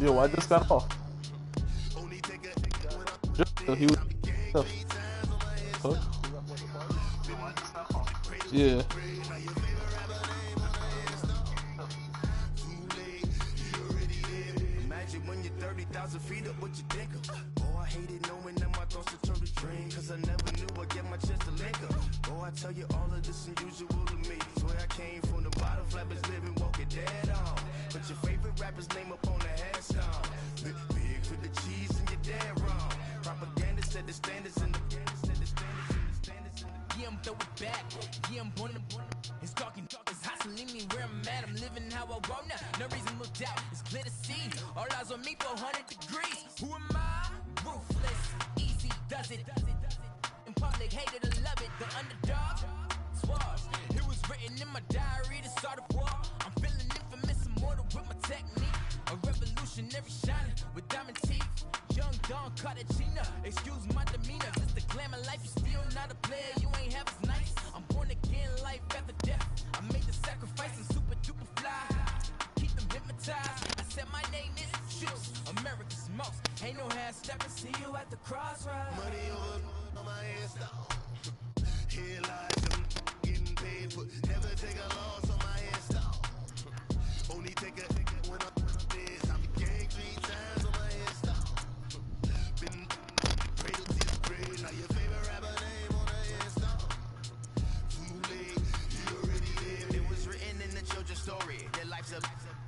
Yo, I just got off. He was. Huh? Yeah. Imagine when you're 30,000 feet up, what you think of? Oh, I hated knowing that my thoughts would turn to dream, cause I never knew I'd get my chance to link up. Oh, I tell you all of this unusual to me. Swear I came from the bottom, flappers living, walking dead on. Put your favorite rapper's name up on the headstone. Big for the cheese and you're dead wrong. Propaganda said the standards in the yeah, I'm throw it back. Yeah, I'm on the it's talking, it's hustling me where I'm at. I'm living how I want now. No reason to doubt. It's clear to see. All eyes on me, 400 degrees. Who am I? Ruthless, easy does it. In public, hate it or love it. The underdog, swabs. It was written in my diary to start a war. I'm feeling infamous, immortal with my technique. A revolutionary shining with diamond teeth. Young Don Cartagena, excuse my demeanor. Just the glamour life, you still not a player. You ain't half as nice. I'm born again, life after death. I made the sacrifice and super duper fly. Keep them hypnotized. I said my name is Juice. America's most. Ain't no half stepping. See you at the crossroads. money over on my headstone. Here lies them getting paid for. Never take a loss on my headstone. Only take a when I'm this. I'm gang 3 times on my headstone. Been cradle to the grave. Now your favorite rapper name on the headstone. Too late, you already lived. It was written in the children's story. Their life's a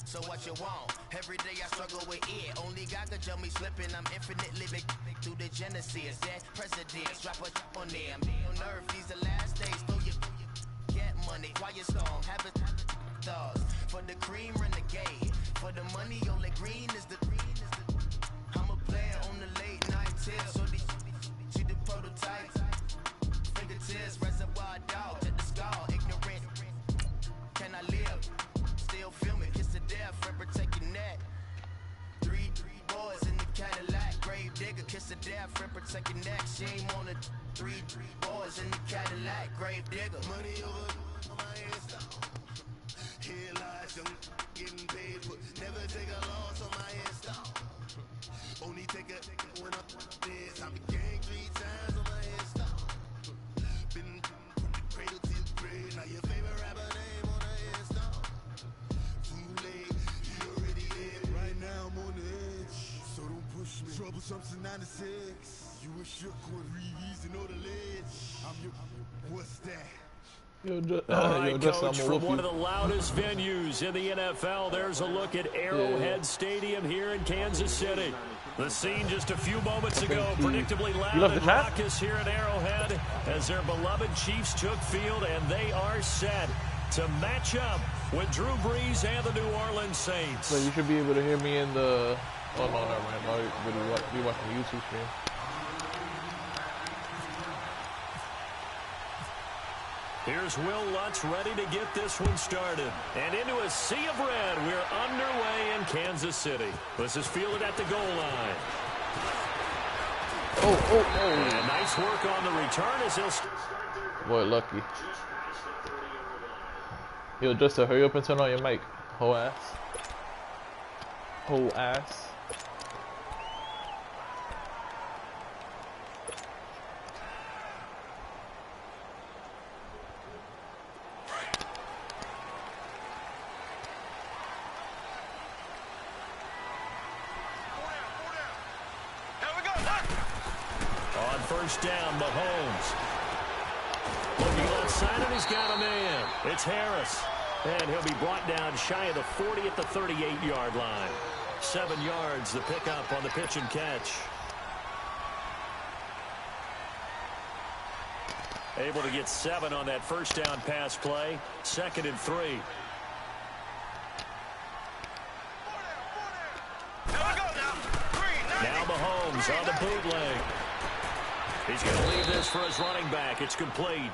so what you want? Every day I struggle with it. Only God could jump me slipping. I'm infinitely big through the genesis. Dead presidents, drop a on them. On earth, these the last days. Throw your get money, quiet storm, have it thoughts. For the cream, renegade. For the money, only green is the. I'm a player on the late night till. So these see the prototype. Fingertips, reservoir dog to the skull. Ignorant. Can I live? Still filming, kiss the death, forever take your neck. Three boys in the Cadillac, grave digger, kiss the death, forever take your neck. Shame on the three boys in the Cadillac, grave digger. Money over on my headstone. Here lies young, getting paid for. Never take a loss on my headstone. Only take a when I'm this. I'm gang 3 times on my headstone. Been from the cradle to the grave. Now your favorite rapper name on the headstone. Too late, you already lived. Right now I'm on the edge, so don't push me. Trouble something 96. You were shook with Reeves and know the ledge. I'm your, what's that? Yo, All right, yo, just Coach, I'm from one of the loudest venues in the NFL, there's a look at Arrowhead Stadium here in Kansas City. The scene just a few moments ago, predictably loud and raucous here at Arrowhead as their beloved Chiefs took field, and they are set to match up with Drew Brees and the New Orleans Saints. So you should be able to hear me in the. Oh no, never mind. No, be watching the YouTube stream. Here's Will Lutz ready to get this one started. And into a sea of red, we're underway in Kansas City. This is fielded at the goal line. And nice work on the return as he'll... Boy, lucky. Yo, just to hurry up and turn on your mic. Whole ass. Whole ass. First down, Mahomes. Looking outside, and he's got a man. It's Harris. And he'll be brought down shy of the 40 at the 38-yard line. 7 yards, the pickup on the pitch and catch. Able to get 7 on that first down pass play. 2nd and 3. Now Mahomes on the bootleg. He's going to leave this for his running back. It's complete.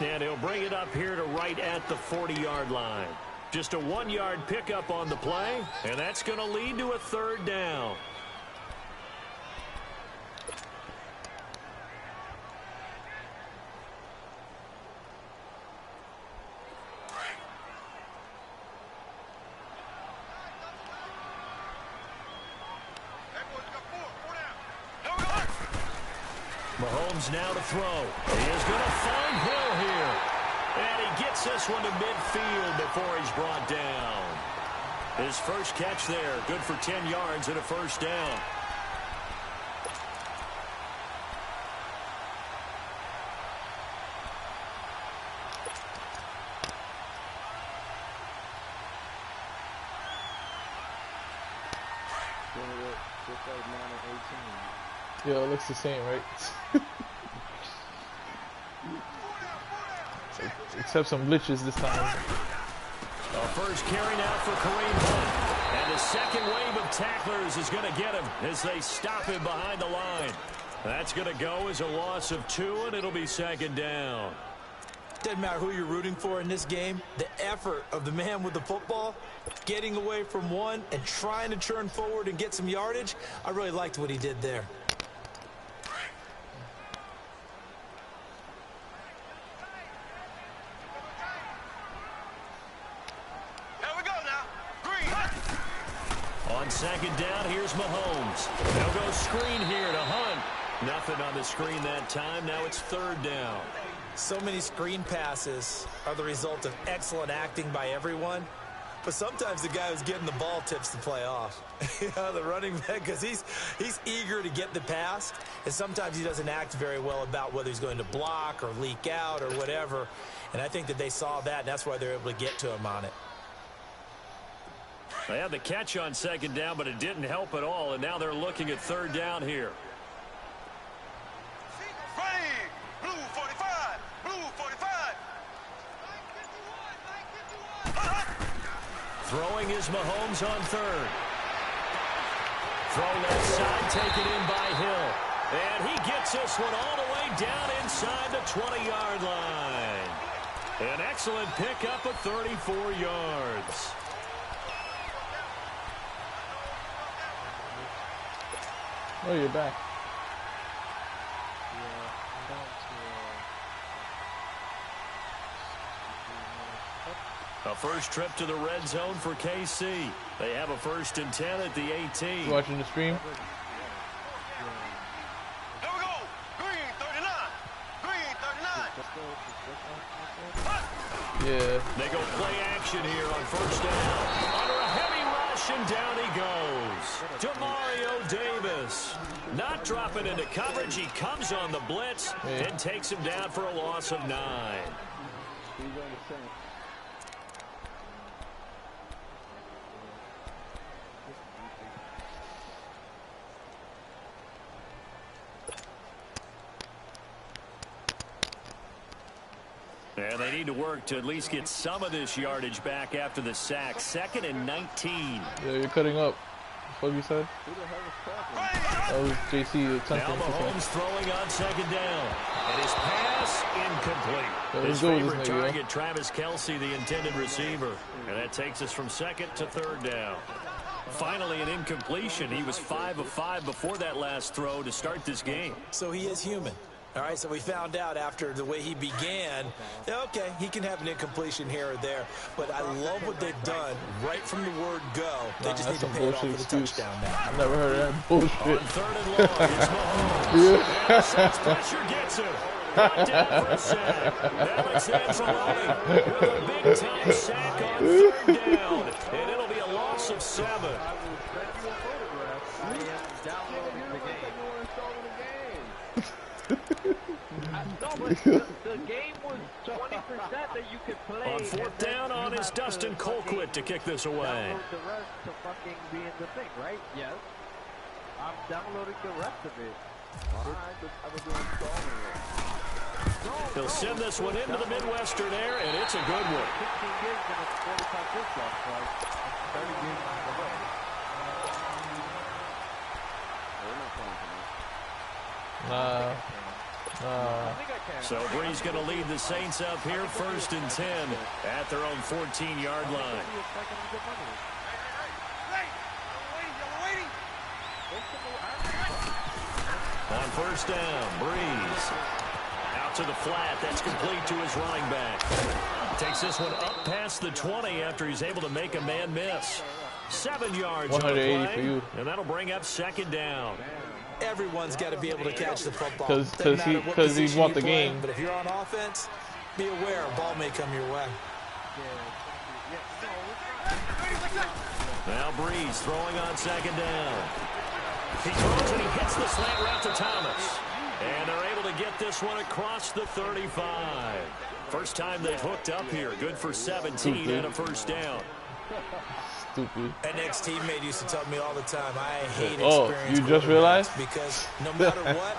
And he'll bring it up here to right at the 40-yard line. Just a 1-yard pickup on the play, and that's going to lead to a 3rd down. Mahomes now to throw. He is going to find Hill here. And he gets this one to midfield before he's brought down. His first catch there, good for 10 yards and a first down. Yeah, it looks the same, right? Except some glitches this time. First carry now for Kareem Hunt. And the second wave of tacklers is going to get him as they stop him behind the line. That's going to go as a loss of 2, and it'll be second down. Doesn't matter who you're rooting for in this game. The effort of the man with the football, getting away from one and trying to turn forward and get some yardage, I really liked what he did there. On second down, here's Mahomes. They'll go screen here to Hunt. Nothing on the screen that time. Now it's third down. So many screen passes are the result of excellent acting by everyone. But sometimes the guy who's getting the ball tips the play off. You know, the running back, because he's eager to get the pass. And sometimes he doesn't act very well about whether he's going to block or leak out or whatever. And I think that they saw that, and that's why they're able to get to him on it. They had the catch on second down, but it didn't help at all, and now they're looking at third down here. Blue 45, blue 45. Throwing is Mahomes on third. Throw left side, taken in by Hill. And he gets this one all the way down inside the 20-yard line. An excellent pickup of 34 yards. Oh, you're back. A first trip to the red zone for KC. They have a 1st and 10 at the 18. You watching the stream? Here we go. Green 39. Green 39. Yeah. They go play action here on first down. Under a heavy rush, and down he goes. Demario Davis. Not dropping into coverage. He comes on the blitz and takes him down for a loss of 9. And they need to work to at least get some of this yardage back after the sack. 2nd and 19. Yeah, you're cutting up. What you said? That was JC. Now Mahomes throwing on second down. And his pass incomplete. His favorite target, Travis Kelce, the intended receiver. And that takes us from 2nd to 3rd down. Finally an incompletion. He was 5 of 5 before that last throw to start this game. So he is human. All right, so we found out after the way he began, okay, he can have an incompletion here or there, but I love what they've done right from the word go. They just need to pay it off with a touchdown now. I've never heard of that bullshit. On 3rd and long, it's Mahomes. And since pressure gets him. Brought down for a sack. Alexander Rolling with a big-time sack on 3rd down, and it'll be a loss of 7. The game was 20% that you could play. On 4th down on is Dustin Colquitt to kick this away. Download the rest to fucking be in the thing, right? Yes. I'm downloading the rest of it. He'll send this one into the Midwestern air, and it's a good one. 15 gigs and it's 45 gigs left, like 30 gigs on the way. So Bree's going to lead the Saints up here 1st and 10 at their own 14-yard line. On 1st down, Breeze out to the flat. That's complete to his running back. Takes this one up past the 20 after he's able to make a man miss. 7 yards on the play, for you. and that'll bring up 2nd down. Everyone's got to be able to catch the football. Because he bought the game. But if you're on offense, be aware a ball may come your way. Now Breeze throwing on second down. He throws and he hits the slant route to Thomas. And they're able to get this one across the 35. First time they've hooked up here. Good for 17 and a first down. Stupid. An ex-teammate used to tell me all the time, I hate you just realized? Because no matter what,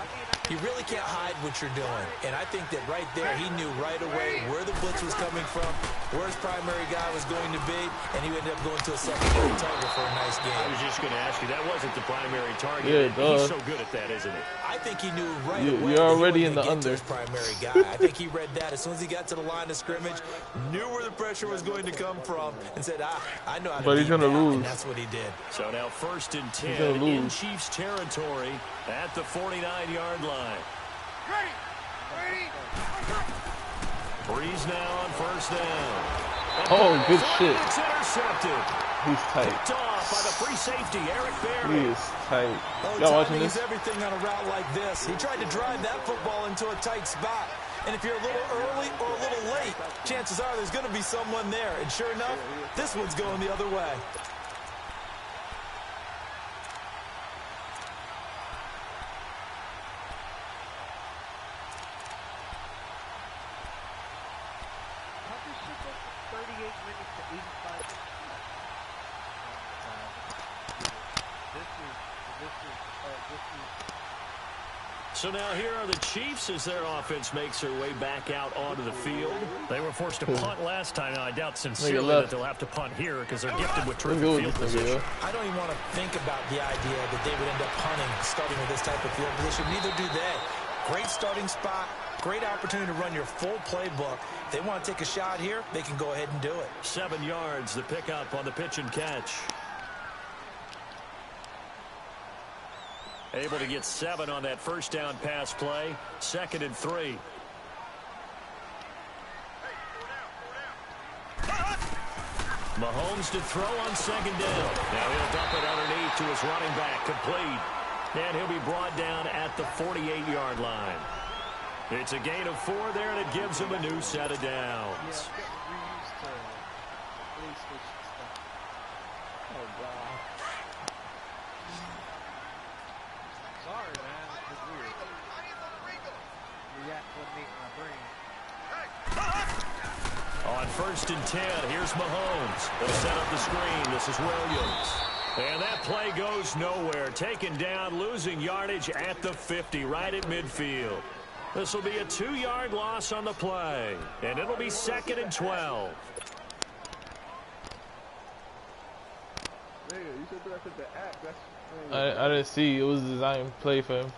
you really can't hide what you're doing. And I think that right there, he knew right away where the blitz was coming from, where his primary guy was going to be, and he ended up going to a secondary target for a nice game. I was just going to ask you, that wasn't the primary target. Yeah, He's so good at that, isn't he? I think he knew right away. You're already in the under. under. His primary guy. I think he read that as soon as he got to the line of scrimmage, knew where the pressure was going to come from, and said, I know how to But he's going to lose. And that's what he did. So now 1st and 10 in Chiefs territory at the 49-yard line. Breeze now on 1st down. Oh, good shit. It's intercepted. He's tight. Picked off by the free safety, Eric Berry. He is tight. Oh, Y'all watching timing is this? everything on a route like this. He tried to drive that football into a tight spot. And if you're a little early or a little late, chances are there's going to be someone there. And sure enough, this one's going the other way. So now here are the Chiefs as their offense makes their way back out onto the field. They were forced to punt last time. Now, I doubt sincerely that they'll have to punt here because they're gifted with terrific field position. I don't even want to think about the idea that they would end up punting starting with this type of field position. Neither do they. Great starting spot. Great opportunity to run your full playbook. If they want to take a shot here, they can go ahead and do it. 7 yards, the pickup on the pitch and catch. Able to get 7 on that first down pass play. 2nd and 3. Mahomes to throw on 2nd down. Now he'll dump it underneath to his running back. Complete. And he'll be brought down at the 48-yard line. It's a gain of 4 there, and it gives him a new set of downs. On 1st and 10, here's Mahomes. They'll set up the screen. This is Williams. And that play goes nowhere. Taken down, losing yardage at the 50, right at midfield. This will be a 2-yard loss on the play. And it'll be 2nd and 12. I didn't see. It was a design play for him.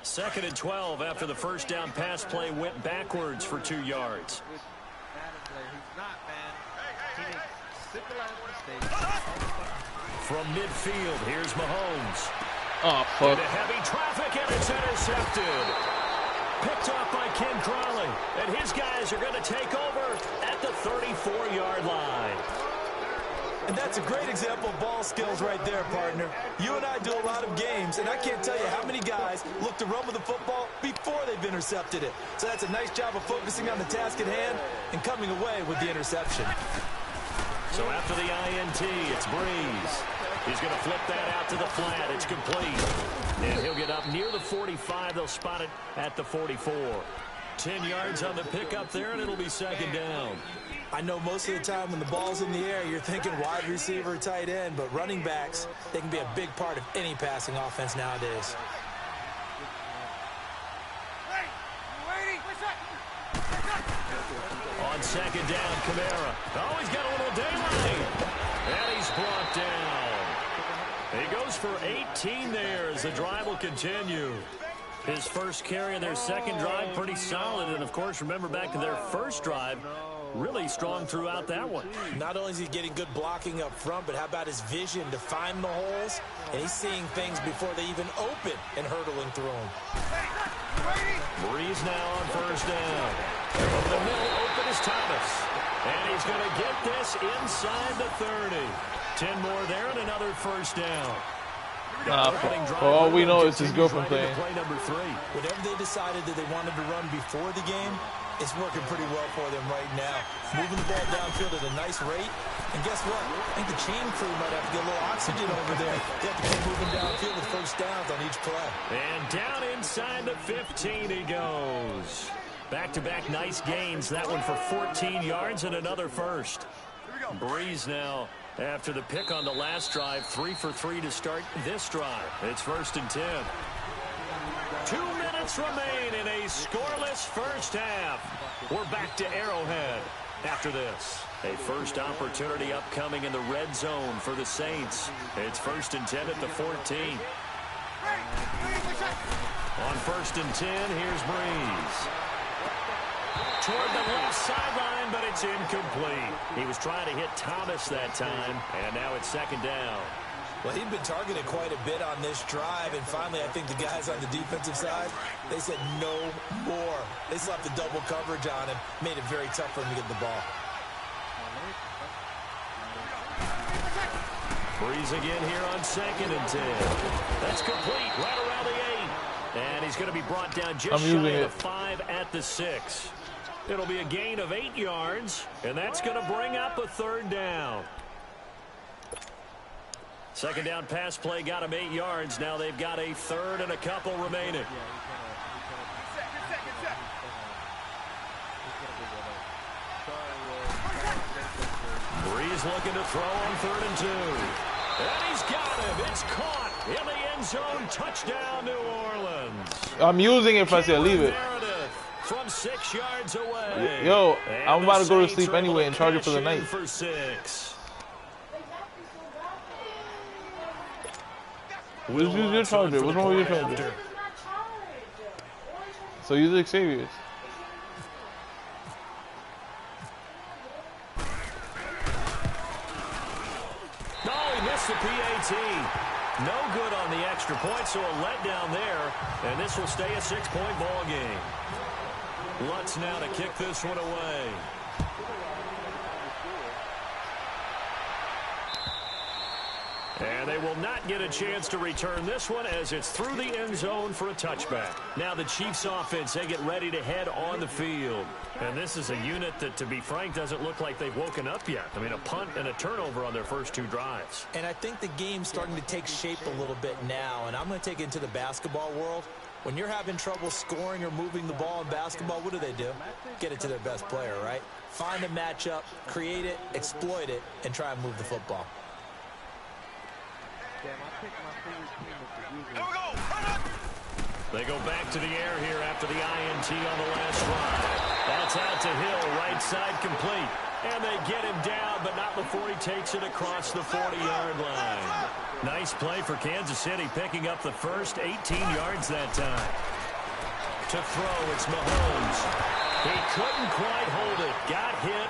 2nd and 12 after the first down pass play went backwards for 2 yards. From midfield, here's Mahomes. Oh, fuck. Into heavy traffic, and it's intercepted. Picked off by Ken Crawley. And his guys are going to take over at the 34-yard line. And that's a great example of ball skills right there, partner. You and I do a lot of games, and I can't tell you how many guys look to run with the football before they've intercepted it. So that's a nice job of focusing on the task at hand and coming away with the interception. So after the INT, it's Breeze. He's going to flip that out to the flat. It's complete. And he'll get up near the 45. They'll spot it at the 44. 10 yards on the pickup there, and it'll be 2nd down. I know most of the time when the ball's in the air, you're thinking wide receiver, tight end, but running backs, they can be a big part of any passing offense nowadays. On 2nd down, Kamara. Oh, he's got a little daylight. And he's brought down. He goes for 18 there as the drive will continue. His first carry in their second drive, pretty solid. And, of course, remember back to their first drive, really strong throughout that one. Not only is he getting good blocking up front, but how about his vision to find the holes? And he's seeing things before they even open and hurtling through them. Breeze now on 1st down. Over the middle, open is Thomas. And he's going to get this inside the 30. 10 more there and another 1st down. Nah, for all we know, it's his girlfriend playing. Play number 3. Whatever they decided that they wanted to run before the game, it's working pretty well for them right now. Moving the ball downfield at a nice rate. And guess what? I think the chain crew might have to get a little oxygen over there. They have to keep moving downfield with first downs on each play. And down inside the 15 he goes. Back-to-back nice gains. That one for 14 yards and another first. Breeze now after the pick on the last drive. 3 for 3 to start this drive. It's 1st and 10. 2 minutes remain in a scoreless first half. We're back to Arrowhead after this. A first opportunity upcoming in the red zone for the Saints. It's 1st and 10 at the 14. On 1st and 10, here's Breeze. Toward the left sideline, but it's incomplete. He was trying to hit Thomas that time, and now it's 2nd down. Well, he'd been targeted quite a bit on this drive, and finally I think the guys on the defensive side, they said no more. They slapped the double coverage on him, made it very tough for him to get the ball. Breeze again here on 2nd and 10. That's complete right around the 8. And he's going to be brought down just shy of the 5 at the 6. It'll be a gain of 8 yards, and that's going to bring up a 3rd down. 2nd down pass play got him 8 yards. Now they've got a 3rd and a couple remaining. Breeze looking to throw on 3rd and 2. And he's got him. It's caught in the end zone. Touchdown, New Orleans. I'm using it if I say leave it. From 6 yards away. Yo, I'm about to go to sleep anyway and charge it for the night. For 6. Use your charger. What's wrong with your charger? So use Xavier's. Oh, he missed the PAT. No good on the extra point, so a letdown there. And this will stay a 6-point ball game. Lutz now to kick this one away. And they will not get a chance to return this one as it's through the end zone for a touchback. Now the Chiefs offense, they get ready to head on the field. And this is a unit that, to be frank, doesn't look like they've woken up yet. I mean, a punt and a turnover on their first 2 drives. And I think the game's starting to take shape a little bit now. And I'm going to take it into the basketball world. When you're having trouble scoring or moving the ball in basketball, what do? Get it to their best player, right? Find a matchup, create it, exploit it, and try and move the football. They go back to the air here after the INT on the last drive. That's out to Hill, right side complete. And they get him down, but not before he takes it across the 40-yard line. Nice play for Kansas City, picking up the first 18 yards that time. To throw, it's Mahomes. He couldn't quite hold it. Got hit.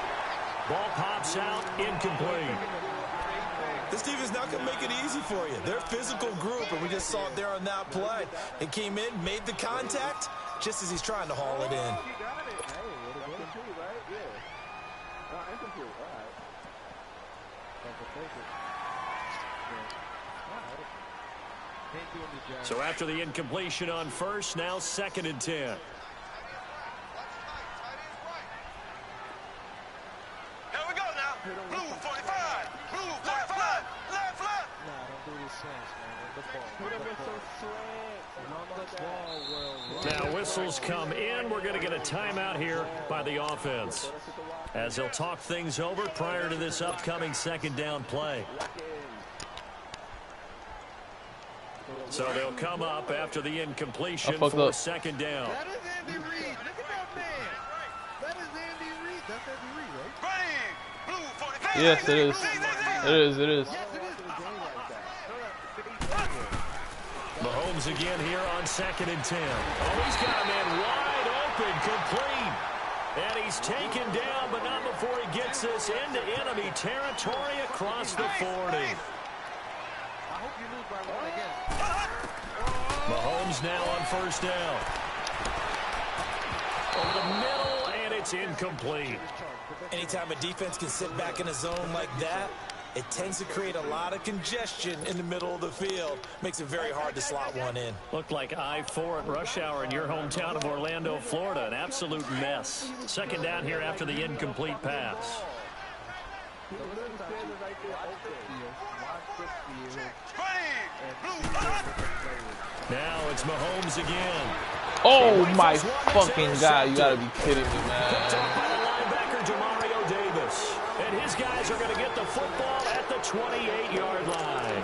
Ball pops out, incomplete. This defense not going to make it easy for you. They're a physical group, and we just saw it there on that play. It came in, made the contact, just as he's trying to haul it in. So after the incompletion on first, now 2nd and 10. Here we go now. Blue 45. Blue 45. Left, left. Now whistles come in. We're going to get a timeout here by the offense, as they'll talk things over prior to this upcoming 2nd down play. So they'll come up after the incompletion for 2nd down. That is Andy Reid. Look at that man. That is Andy Reid. That's Andy Reid, right? Right. Blue 45. Yes, it is. It is. It is. Mahomes again here on 2nd and 10. Oh, he's got a man wide open, complete. And he's taken down, but not before he gets this into enemy territory across the 40. Mahomes now on 1st down. Over the middle, and it's incomplete. Anytime a defense can sit back in a zone like that, It tends to create a lot of congestion in the middle of the field. Makes it very hard to slot one in. Looked like I-4 at rush hour in your hometown of Orlando, Florida. An absolute mess. Second down here after the incomplete pass. Now it's Mahomes again. Oh my fucking God, you gotta be kidding me, man. Picked up by the linebacker, Demario Davis. And his guys are going to get the football at the 28-yard line.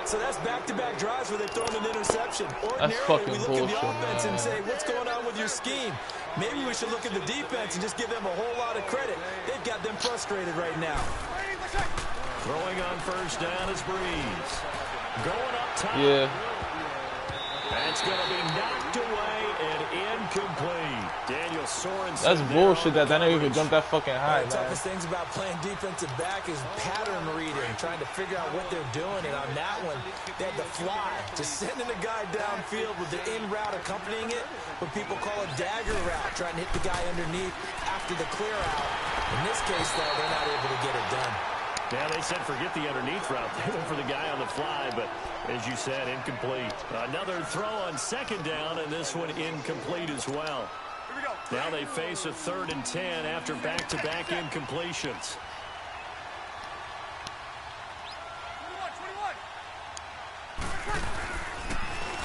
So that's back-to-back drives where they've thrown an interception. That's fucking we look at the bullshit, offense man. and say, what's going on with your scheme? Maybe we should look at the defense and just give them a whole lot of credit. They've got them frustrated right now. Throwing on first down is Breeze. Going up top. Yeah. That's going to be knocked away and incomplete. Daniel Sorensen. That's bullshit that nigga could jump that fucking high, One of the man. toughest things about playing defensive back is pattern reading, trying to figure out what they're doing. And on that one, they had the fly, just sending a guy downfield with the in route accompanying it, what people call a dagger route, trying to hit the guy underneath after the clear out. In this case, though, they're not able to get it done. Yeah, they said forget the underneath route. They went for the guy on the fly, but as you said, incomplete. Another throw on second down, and this one incomplete as well. Now they face a 3rd and 10 after back-to-back incompletions.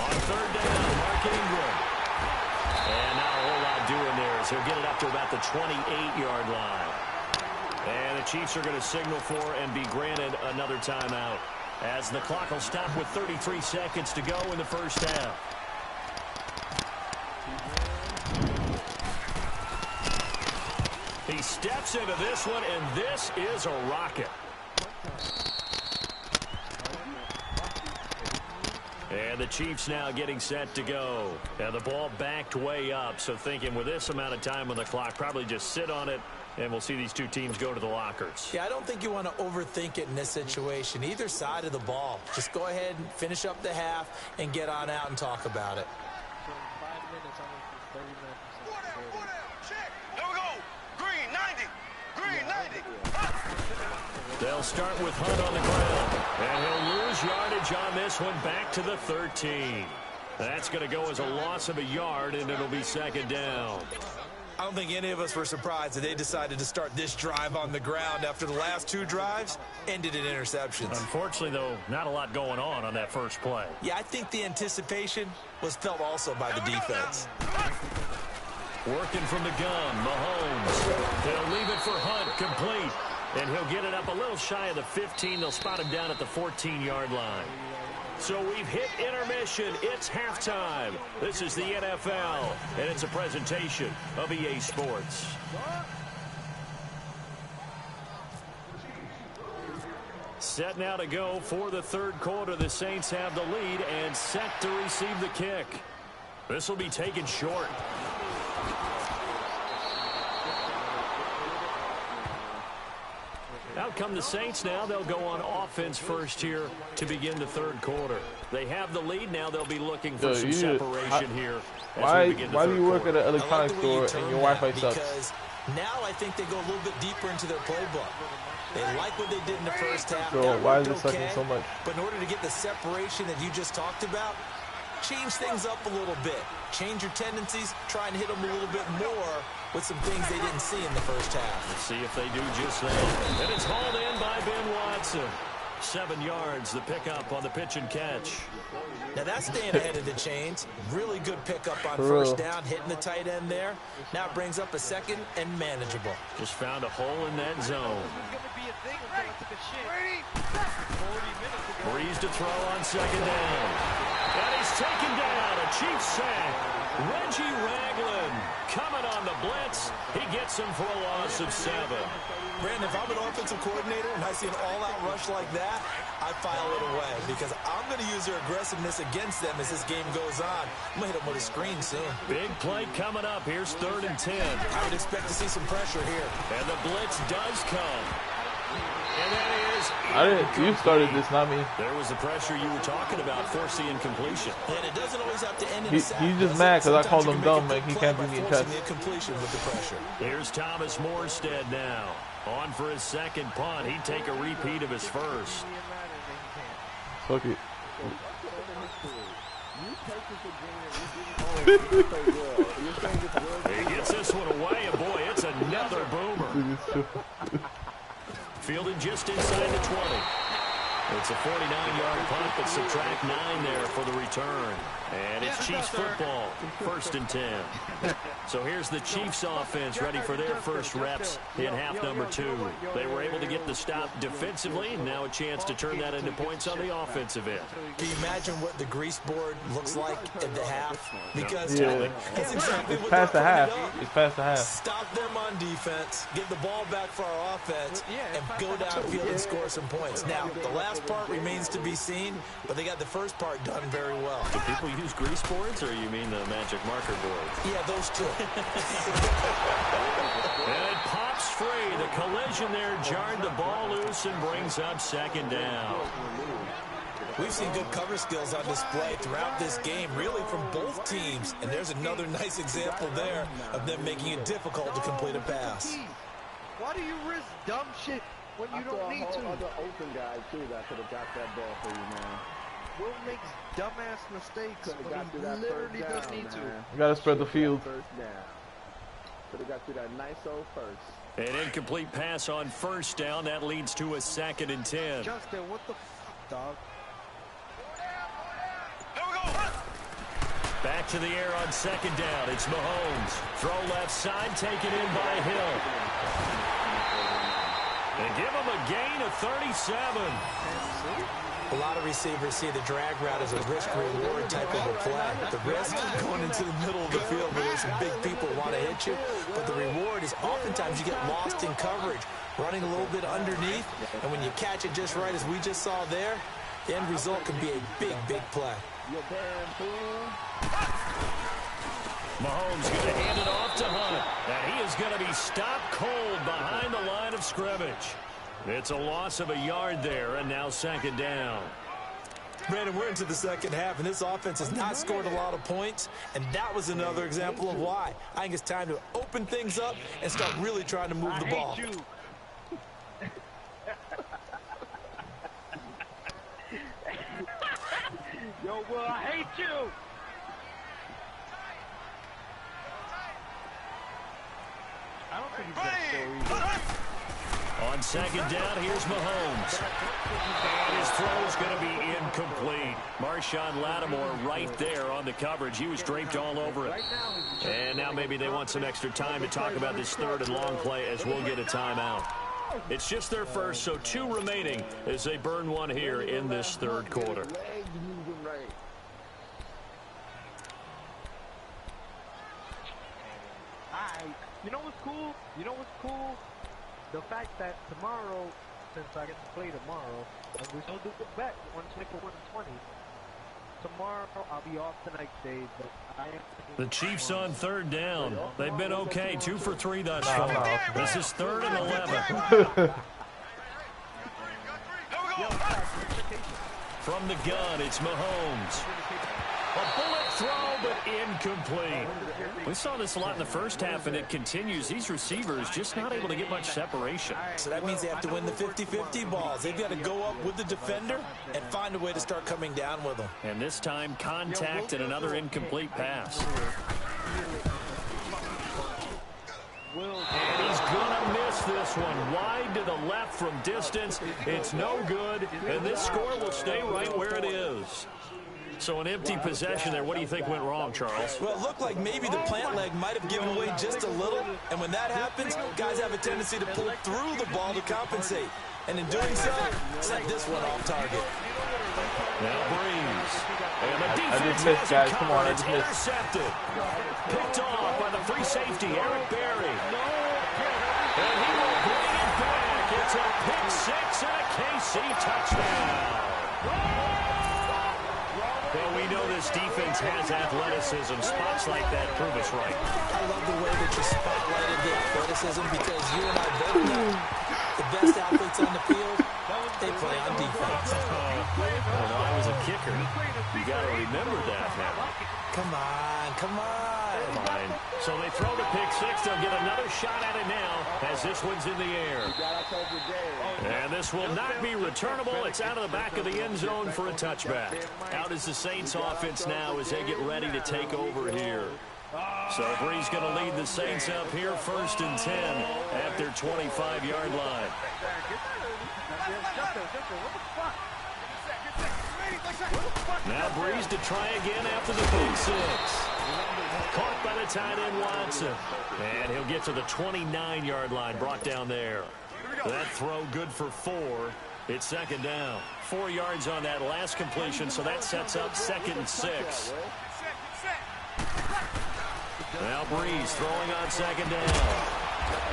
On 3rd down, Mark Ingram. And not a whole lot doing there as he'll get it up to about the 28-yard line. And the Chiefs are going to signal for and be granted another timeout, as the clock will stop with 33 seconds to go in the first half. He steps into this one, and this is a rocket. And the Chiefs now getting set to go. Now the ball backed way up, so thinking with this amount of time on the clock, probably just sit on it, and we'll see these two teams go to the lockers. Yeah, I don't think you want to overthink it in this situation. Either side of the ball. Just go ahead and finish up the half and get on out and talk about it. So in 5 minutes, I'm going to 30 minutes. Here we go. Green 90. Green 90. They'll start with Hunt on the ground, and he'll lose yardage on this one back to the 13. That's going to go as a loss of a yard, and it'll be second down. I don't think any of us were surprised that they decided to start this drive on the ground after the last 2 drives ended in interceptions. Unfortunately, though, not a lot going on that first play. Yeah, I think the anticipation was felt also by the defense. Working from the gun, Mahomes. They'll leave it for Hunt, complete. And he'll get it up a little shy of the 15. They'll spot him down at the 14-yard line. So we've hit intermission. It's halftime. This is the NFL, and it's a presentation of EA Sports. Set now to go for the 3rd quarter. The Saints have the lead and set to receive the kick. This will be taken short. Out come the Saints now. They'll go on offense first here to begin the 3rd quarter. They have the lead now. They'll be looking for some separation here. Why do you work at an electronics store and your Wi-Fi sucks? Because now I think they go a little bit deeper into their playbook. They like what they did in the first half. Bro, why is it sucking so much? But in order to get the separation that you just talked about, change things up a little bit. Change your tendencies, try and hit them a little bit more with some things they didn't see in the first half. Let's see if they do just that. And it's hauled in by Ben Watson. 7 yards, the pickup on the pitch and catch. Now that's staying ahead of the chains. Really good pickup on first down, hitting the tight end there. Now it brings up a 2nd and manageable. Just found a hole in that zone. Breeze to throw on 2nd down. And he's taken down. A Chiefs sack. Reggie Ragland coming on the blitz. He gets him for a loss of 7. Brandon, if I'm an offensive coordinator and I see an all-out rush like that, I file it away because I'm going to use their aggressiveness against them as this game goes on. I'm going to hit them with a screen soon. Big play coming up. Here's 3rd and 10. I would expect to see some pressure here. And the blitz does come. And that is You started this, not me. There was the pressure you were talking about, force the incompletion. And it doesn't always have to end in a sack. He's just mad because I called him dumb, like he can't do me in touch. The incompletion with the pressure. Here's Thomas Morstead now. On for his second punt. He'd take a repeat of his first. Fuck it. He gets this one away, and boy, it's another boomer. Fielded just inside the 20. It's a 49-yard punt, but subtract 9 there for the return. And it's Chiefs football, 1st and 10. So here's the Chiefs offense ready for their first reps in half number 2. They were able to get the stop defensively, and now a chance to turn that into points on the offensive end. Can you imagine what the grease board looks like at the half? Because that's exactly it's what past the they're half. putting up. It's past the half. Stop them on defense, get the ball back for our offense, and go downfield and score some points. Now, the last part remains to be seen, but they got the first part done very well. Do people use grease boards, or you mean the magic marker boards? Yeah, those two. And it pops free. The collision there jarred the ball loose and brings up 2nd down. We've seen good cover skills on display throughout this game, really from both teams. And there's another nice example there of them making it difficult to complete a pass. Why do you risk dumb shit when you don't need to? Other open guy too that could have got that ball for you, man. Will makes dumbass mistakes when he literally doesn't need to. You gotta spread the field. First down. Could have got through that nice old first. An incomplete pass on 1st down. That leads to a 2nd and 10. Justin, what the fuck, dog? Back to the air on 2nd down. It's Mahomes. Throw left side, taken in by Hill. And give him a gain of 37. A lot of receivers see the drag route as a risk-reward type of a play. The risk, going into the middle of the field where there's some big people who want to hit you. But the reward is oftentimes you get lost in coverage, running a little bit underneath. And when you catch it just right, as we just saw there, the end result can be a big, big play. Mahomes going to hand it off to Hunt. And he is going to be stopped cold behind the line of scrimmage. It's a loss of a yard there, and now 2nd down. Brandon, we're into the second half, and this offense has not scored a lot of points, and that was another example of why. I think it's time to open things up and start really trying to move the ball. Yo, Will, I hate you! I don't think he's going to score either. On 2nd down, here's Mahomes. And his throw is going to be incomplete. Marshawn Lattimore right there on the coverage. He was draped all over it. And now maybe they want some extra time to talk about this 3rd and long play as we'll get a timeout. It's just their first, so 2 remaining as they burn one here in this 3rd quarter. You know what's cool? You know what's cool? The fact that tomorrow, since I get to play tomorrow, and we still do the bet, 120 for 120. Tomorrow, I'll be off the next day, but I am... The Chiefs on 3rd down. They've been okay, 2 for 3 thus far. This is 3rd and 11. From the gun, it's Mahomes. A bullet throw, but incomplete. We saw this a lot in the first half, and it continues. These receivers just not able to get much separation. So that means they have to win the 50-50 balls. They've got to go up with the defender and find a way to start coming down with them. And this time, contact and another incomplete pass. And he's going to miss this one. Wide to the left from distance. It's no good, and this score will stay right where it is. So an empty possession there. What do you think went wrong, Charles? Well, it looked like maybe the plant leg might have given away just a little. And when that happens, guys have a tendency to pull through the ball to compensate. And in doing so, set this one off target. Now Breeze. And the defense I just missed, guys. Come on, I just missed. Intercepted. Picked off by the free safety, Eric Berry. And he will bring it back. It's a pick 6 and a KC touchdown. Well, we know this defense has athleticism. Spots like that prove us right. I love the way that you spotlighted the athleticism because you and I both know the best athletes on the field, they play on defense. When I was a kicker, you got to remember that now. Come on, come on. So they throw the pick six. They'll get another shot at it now as this one's in the air. And this will not be returnable. It's out of the back of the end zone for a touchback. Out is the Saints offense now as they get ready to take over here. So Bree's going to lead the Saints up here 1st and 10 at their 25-yard line. Now Breeze to try again after the pick six. Caught by the tight end Watson. And he'll get to the 29-yard line, brought down there. That throw good for 4. It's 2nd down. 4 yards on that last completion, so that sets up 2nd and 6. Now Breeze throwing on 2nd down.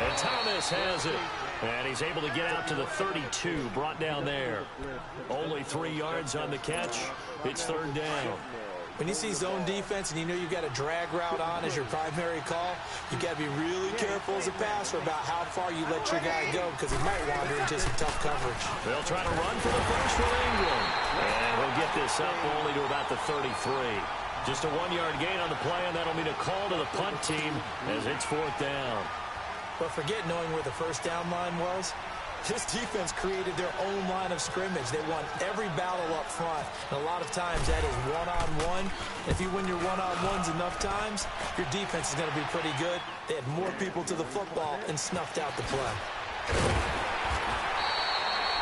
And Thomas has it. And he's able to get out to the 32, brought down there. Only 3 yards on the catch. It's 3rd down. When you see zone defense and you know you've got a drag route on as your primary call, you got to be really careful as a passer about how far you let your guy go because he might wander into some tough coverage. They'll try to run for the first with Ingram. And he'll get this up only to about the 33. Just a 1-yard gain on the play, and that'll mean a call to the punt team as it's 4th down. But forget knowing where the first down line was. This defense created their own line of scrimmage. They won every battle up front. And a lot of times that is one-on-one. If you win your one-on-ones enough times, your defense is going to be pretty good. They had more people to the football and snuffed out the play.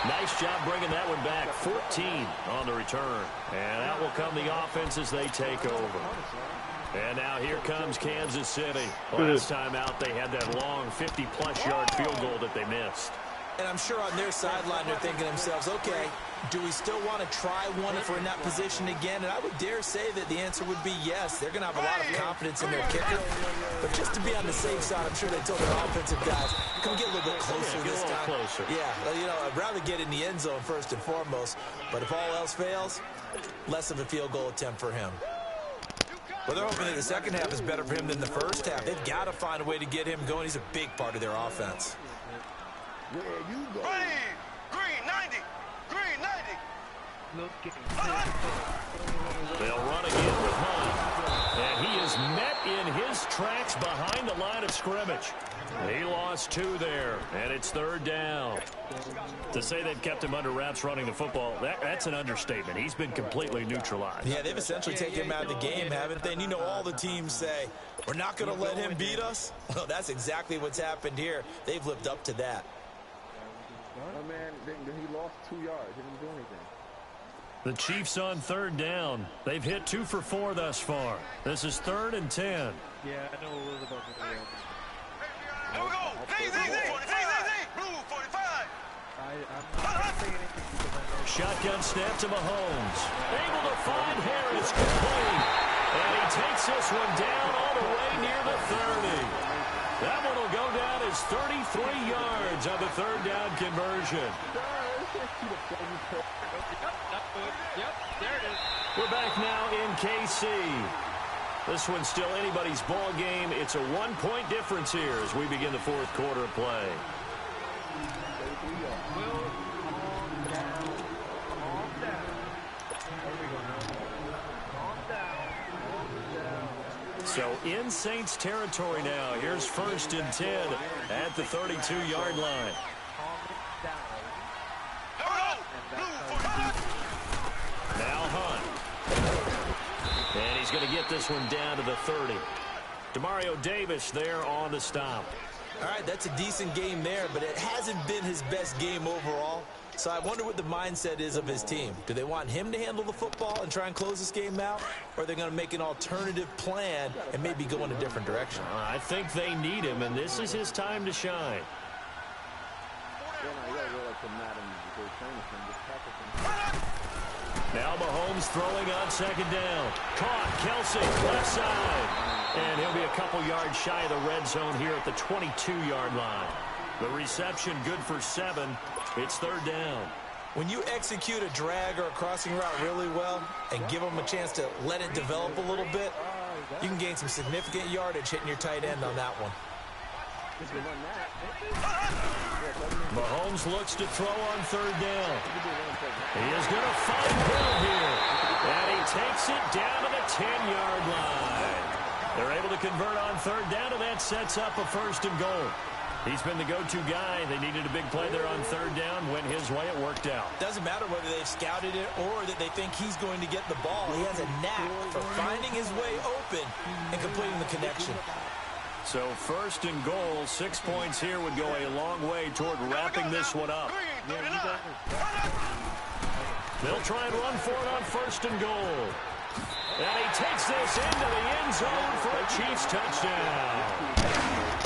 Nice job bringing that one back. 14 on the return. And out will come the offense as they take over. And now here comes Kansas City. Last time out, they had that long 50-plus yard field goal that they missed. And I'm sure on their sideline they're thinking to themselves, okay, do we still want to try one if we're in that position again? And I would dare say that the answer would be yes. They're going to have a lot of confidence in their kicker. But just to be on the safe side, I'm sure they told their offensive guys, come get a little bit closer this time. Yeah, well, you know, I'd rather get in the end zone first and foremost. But if all else fails, less of a field goal attempt for him. Well, they're hoping that the second half is better for him than the first half. They've got to find a way to get him going. He's a big part of their offense. Where you go? Green 90. Green 90. They'll run again with Hunt. And he is met in his tracks behind the line of scrimmage. He lost 2 there, and it's 3rd down. To say they've kept him under wraps running the football, that's an understatement. He's been completely neutralized. Yeah, they've essentially taken him out of the game, haven't they? And you know all the teams say, we're not going to let him beat us. Well, that's exactly what's happened here. They've lived up to that. Oh, man, he lost 2 yards. He didn't do anything. The Chiefs on 3rd down. They've hit 2 for 4 thus far. This is 3rd and 10. Yeah, I know what was about to do. Here we go. Blue 45. I'm not saying anything because I know. Shotgun snap to Mahomes. Able to find Harris complete. And he takes this one down all the way near the 30. That one will go down as 33 yards on the 3rd down conversion. Yep, there it is. We're back now in KC. This one's still anybody's ball game. It's a 1-point difference here as we begin the 4th quarter of play. So in Saints territory now. Here's 1st and 10 at the 32-yard line. Now Hunt. And he's going to get this one down to the 30. Demario Davis there on the stop. All right, that's a decent game there, but it hasn't been his best game overall. So I wonder what the mindset is of his team. Do they want him to handle the football and try and close this game out? Or are they going to make an alternative plan and maybe go in a different direction? I think they need him, and this is his time to shine. Now Mahomes throwing on 2nd down. Caught. Kelsey, left side. And he'll be a couple yards shy of the red zone here at the 22-yard line. The reception good for 7. It's 3rd down. When you execute a drag or a crossing route really well and give them a chance to let it develop a little bit, you can gain some significant yardage hitting your tight end on that one. Mahomes looks to throw on 3rd down. He is going to find Hill here. And he takes it down to the 10-yard line. They're able to convert on third down, and that sets up a 1st and goal. He's been the go-to guy. They needed a big play there on third down. Went his way. It worked out. Doesn't matter whether they've scouted it or that they think he's going to get the ball. He has a knack for finding his way open and completing the connection. So 1st and goal, 6 points here would go a long way toward wrapping this one up. They'll try and run for it on 1st and goal. And he takes this into the end zone for a Chiefs touchdown.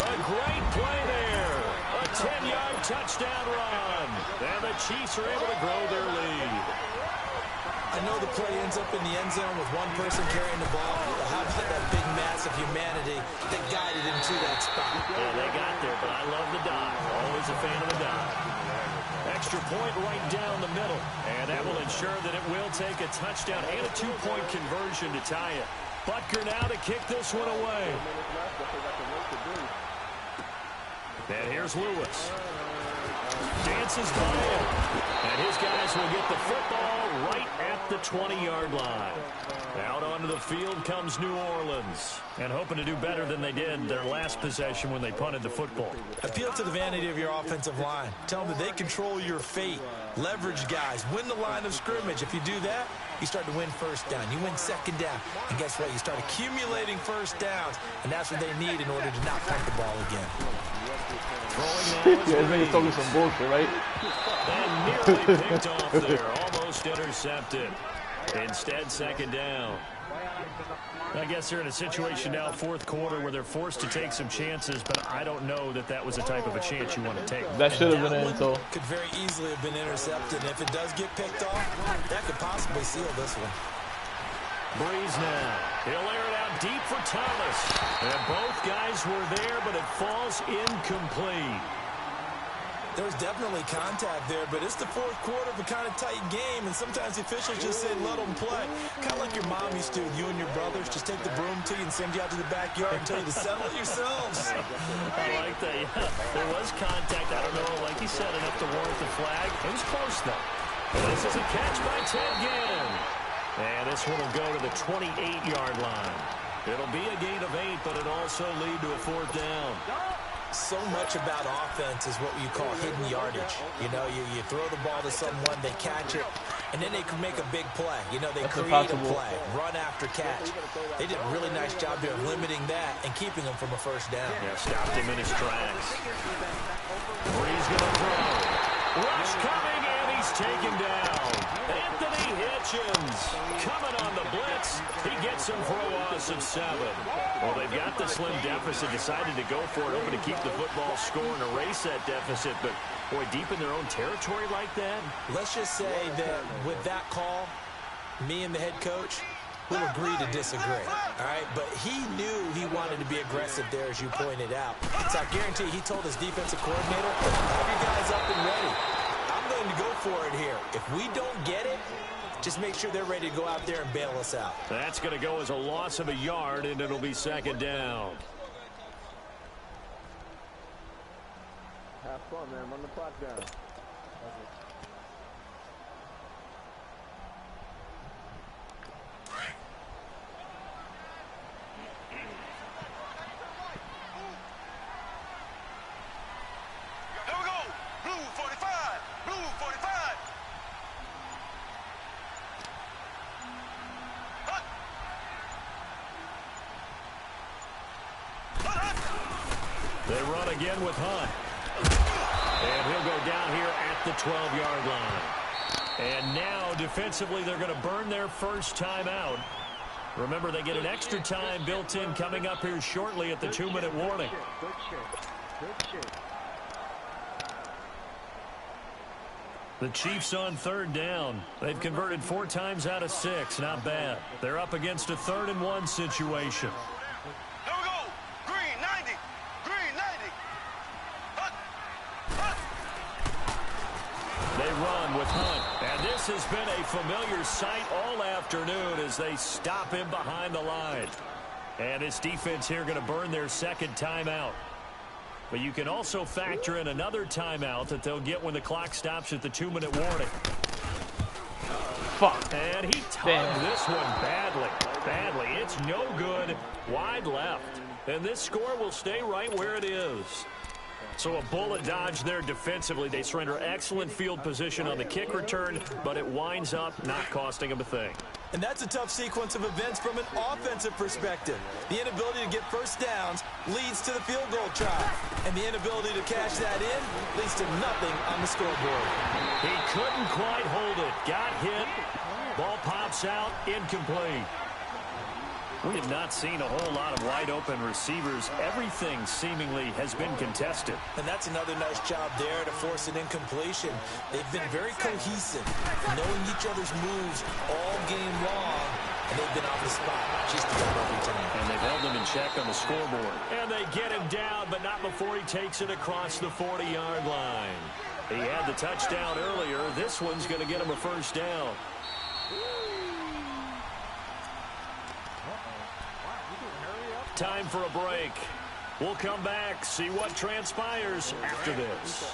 A great play there. A 10-yard touchdown run. And the Chiefs are able to grow their lead. I know the play ends up in the end zone with one person carrying the ball. But how about that big mass of humanity that guided him to that spot? Yeah, they got there, but I love the dive. Always a fan of the dive. Extra point right down the middle. And that will ensure that it will take a touchdown and a 2-point conversion to tie it. Butker now to kick this one away. And here's Lewis. Dances by him. And his guys will get the football right at the 20-yard line. Out onto the field comes New Orleans. And hoping to do better than they did their last possession when they punted the football. Appeal to the vanity of your offensive line. Tell them that they control your fate. Leverage guys. Win the line of scrimmage. If you do that, you start to win 1st down. You win 2nd down. And guess what? You start accumulating 1st downs. And that's what they need in order to not punt the ball again. Yeah, this nigga's talking some bullshit, right? And nearly picked off there. Almost intercepted. Instead, 2nd down. I guess they're in a situation now, 4th quarter, where they're forced to take some chances, but I don't know that that was the type of a chance you want to take. That should have been in, so. Could very easily have been intercepted, and if it does get picked off, that could possibly seal this one. Breeze now. He'll air it out deep for Thomas. And both guys were there, but it falls incomplete. There's definitely contact there, but it's the 4th quarter of a kind of tight game, and sometimes the officials just say, let them play. Kind of like your mom used to, you and your brothers, just take the broom to you and send you out to the backyard and tell you to settle it yourselves. I like that, yeah. There was contact. I don't know, like you said, enough to warrant the flag. It was close, though. And this is a catch by Ted Ginn. And this one will go to the 28-yard line. It'll be a gain of 8, but it'll also lead to a 4th down. So much about offense is what you call hidden yardage. You know, you throw the ball to someone, they catch it, and then they can make a big play. You know, they create a play, run after catch. They did a really nice job there of limiting that and keeping them from a 1st down. Yeah, stopped him in his tracks. Breeze going to throw. Rush coming, and he's taken down. Anthony Hitchens coming on the blitz. He gets him for a loss of 7. Well, they've got the slim deficit, decided to go for it, hoping to keep the football score and erase that deficit. But, boy, deep in their own territory like that. Let's just say that with that call, me and the head coach will agree to disagree, all right? But he knew he wanted to be aggressive there, as you pointed out. So I guarantee he told his defensive coordinator, have your guys up and ready. I'm going to go for it here. If we don't get it, just make sure they're ready to go out there and bail us out. That's going to go as a loss of a yard, and it'll be 2nd down. Have fun, man. Run the clock down. Here we go. Blue 45. Blue 45. They run again with Hunt. And he'll go down here at the 12-yard line. And now, defensively, they're going to burn their 1st timeout. Remember, they get an extra time built in coming up here shortly at the 2-minute warning. Good shit. The Chiefs on 3rd down. They've converted 4 times out of 6. Not bad. They're up against a 3rd and 1 situation. Here we go. Green 90. Green 90. They run with Hunt. And this has been a familiar sight all afternoon as they stop him behind the line. And this defense here going to burn their 2nd timeout. But you can also factor in another timeout that they'll get when the clock stops at the 2-minute warning. Fuck. And he tugged this one badly. badly. It's no good. Wide left. And this score will stay right where it is. So a bullet dodge there defensively. They surrender excellent field position on the kick return, but it winds up not costing them a thing. And that's a tough sequence of events from an offensive perspective. The inability to get first downs leads to the field goal try. And the inability to cash that in leads to nothing on the scoreboard. He couldn't quite hold it. Got hit. Ball pops out. Incomplete. We have not seen a whole lot of wide-open receivers. Everything seemingly has been contested. And that's another nice job there to force an incompletion. They've been very cohesive, knowing each other's moves all game long, and they've been on the spot just about every time. And they've held him in check on the scoreboard. And they get him down, but not before he takes it across the 40-yard line. He had the touchdown earlier. This one's going to get him a first down. Time for a break. We'll come back, see what transpires after this.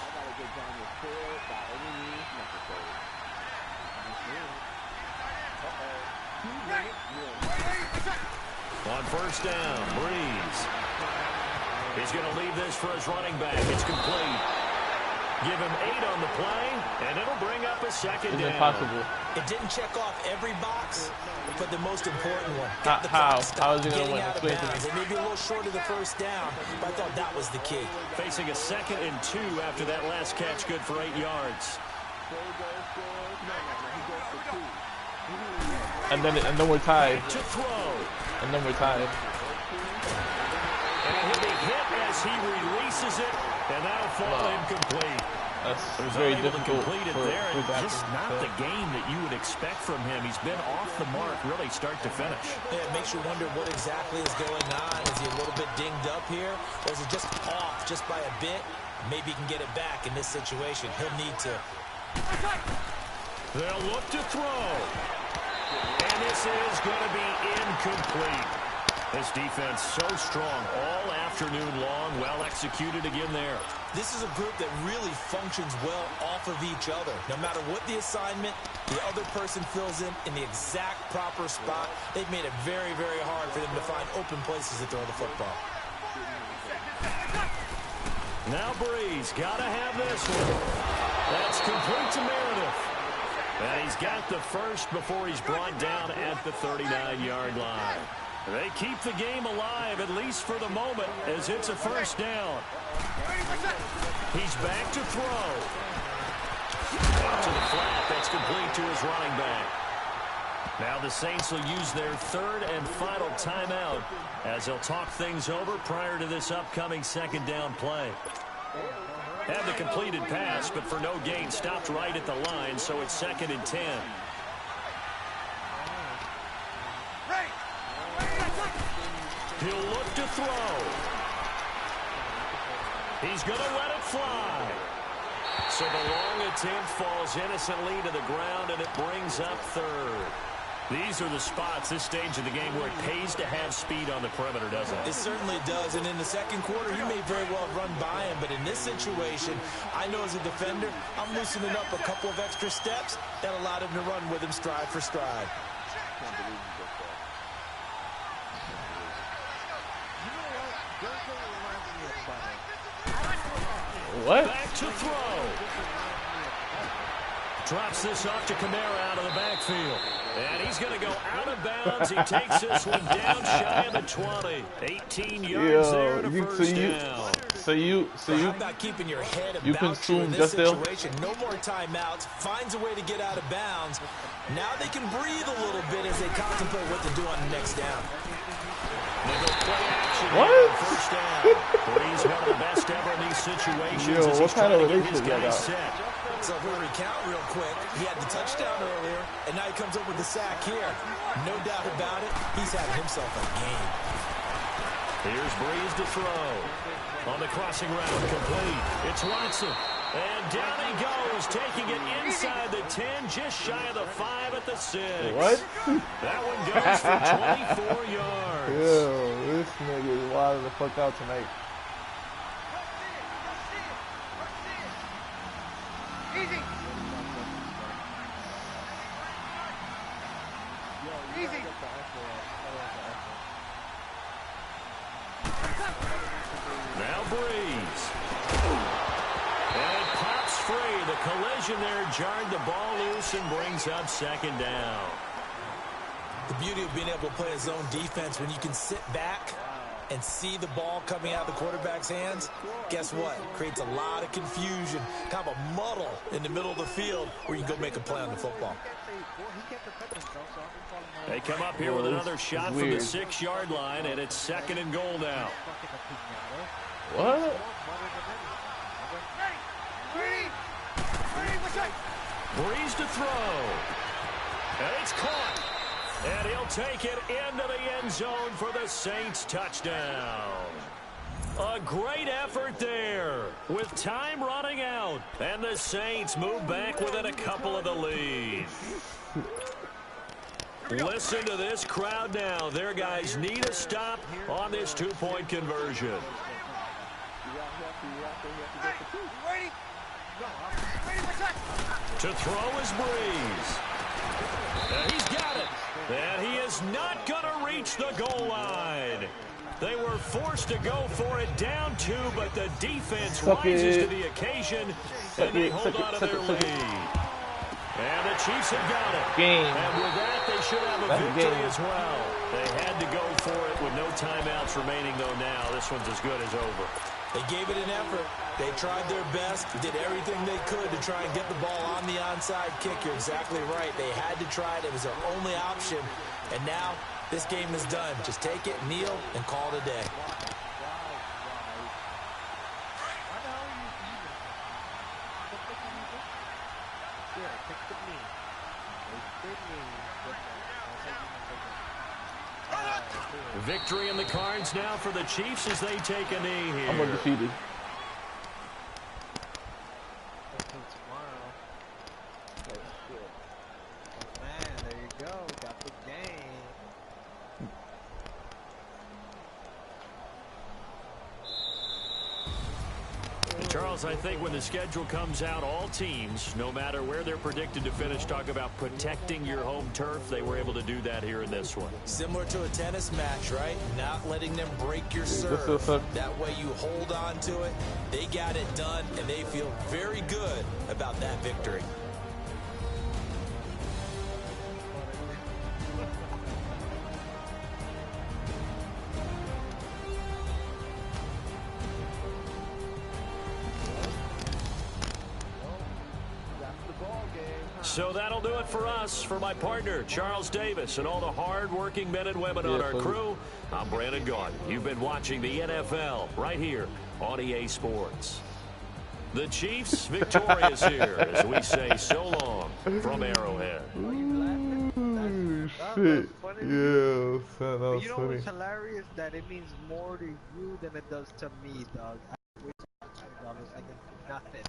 On first down, Breeze. He's going to leave this for his running back. It's complete. Give him 8 on the play, and it'll bring up a second down. Impossible. It didn't check off every box, but the most important one. How is he going to win? Explain to me. It may be a little short of the first down, but I thought that was the key. Facing a 2nd and 2 after that last catch, good for 8 yards. And then we're tied. To throw. And then we're tied. And he'll be hit as he releases it, and that'll fall incomplete. That's very difficult for just not the game that you would expect from him. He's been off the mark really start to finish. Yeah, it makes you wonder what exactly is going on. Is he a little bit dinged up here, or is he just off just by a bit? Maybe he can get it back in this situation. He'll need to. They'll look to throw. And this is going to be incomplete. This defense so strong all afternoon long. Well executed again there. This is a group that really functions well off of each other. No matter what the assignment, the other person fills in the exact proper spot. They've made it very, very hard for them to find open places to throw the football. Now Breeze, got to have this one. That's complete to Meredith. And he's got the first before he's brought down at the 39-yard line. They keep the game alive, at least for the moment, as it's a first down. He's back to throw. Out to the flat. That's complete to his running back. Now the Saints will use their 3rd and final timeout as they'll talk things over prior to this upcoming 2nd down play. Had the completed pass, but for no gain, stopped right at the line, so it's 2nd and 10. He'll look to throw. He's going to let it fly. So the long attempt falls innocently to the ground, and it brings up 3rd. These are the spots, this stage of the game, where it pays to have speed on the perimeter, doesn't it? It certainly does, and in the second quarter, he may very well run by him, but in this situation, I know as a defender, I'm loosening up a couple of extra steps that allowed him to run with him stride for stride. What? Back to throw. Drops this off to Kamara out of the backfield. And he's going to go out of bounds. He takes this one down shy of the 20. 18 yards there to first down. So you how about keeping your head you about consume in this just situation? No more timeouts. Finds a way to get out of bounds. Now they can breathe a little bit as they contemplate what to do on the next down. What? First down. He's one of the best ever in these situations. Yo, what kind of relationship that got? So if we recount real quick, he had the touchdown earlier, and now he comes up with the sack here. No doubt about it, he's having himself a game. Here's Breeze to throw. On the crossing route, complete. It's Watson. And down he goes, taking it inside the 10, just shy of the 5 at the 6. What? That one goes for 24 yards. Yo, this nigga is wild the fuck out tonight. Easy. Easy. Breeze. And it pops free. The collision there jarred the ball loose and brings up second down. The beauty of being able to play a zone defense when you can sit back and see the ball coming out of the quarterback's hands, guess what? It creates a lot of confusion, kind of a muddle in the middle of the field where you can go make a play on the football. They come up here with another shot from the 6-yard line, and it's second and goal now. What? Breeze to throw. And it's caught. And he'll take it into the end zone for the Saints touchdown. A great effort there with time running out. And the Saints move back within a couple of the lead. Listen to this crowd now. Their guys need a stop on this 2-point conversion. To throw is Breeze. And he's got it. And he is not going to reach the goal line. They were forced to go for it down 2, but the defense rises to the occasion, and they hold on to their lead. And the Chiefs have got it. And with that, they should have a victory as well. They had to go for it with no timeouts remaining, though now. This one's as good as over. They gave it an effort. They tried their best, did everything they could to try and get the ball on the onside kick. You're exactly right. They had to try it. It was their only option. And now this game is done. Just take it, kneel, and call it a day. Victory in the cards now for the Chiefs as they take a knee here. I'm undefeated. Charles, I think when the schedule comes out, all teams, no matter where they're predicted to finish, talk about protecting your home turf. They were able to do that here in this one. Similar to a tennis match, right? Not letting them break your serve. That way you hold on to it. They got it done, and they feel very good about that victory. So that'll do it for us. For my partner, Charles Davis, and all the hard-working men and women on our crew, I'm Brandon Gaudin. You've been watching the NFL right here on EA Sports. The Chiefs victorious here as we say so long from Arrowhead. Ooh, shit. Yeah, that was you know funny. what's hilarious? That it means more to you than it does to me, dog. It's like nothing.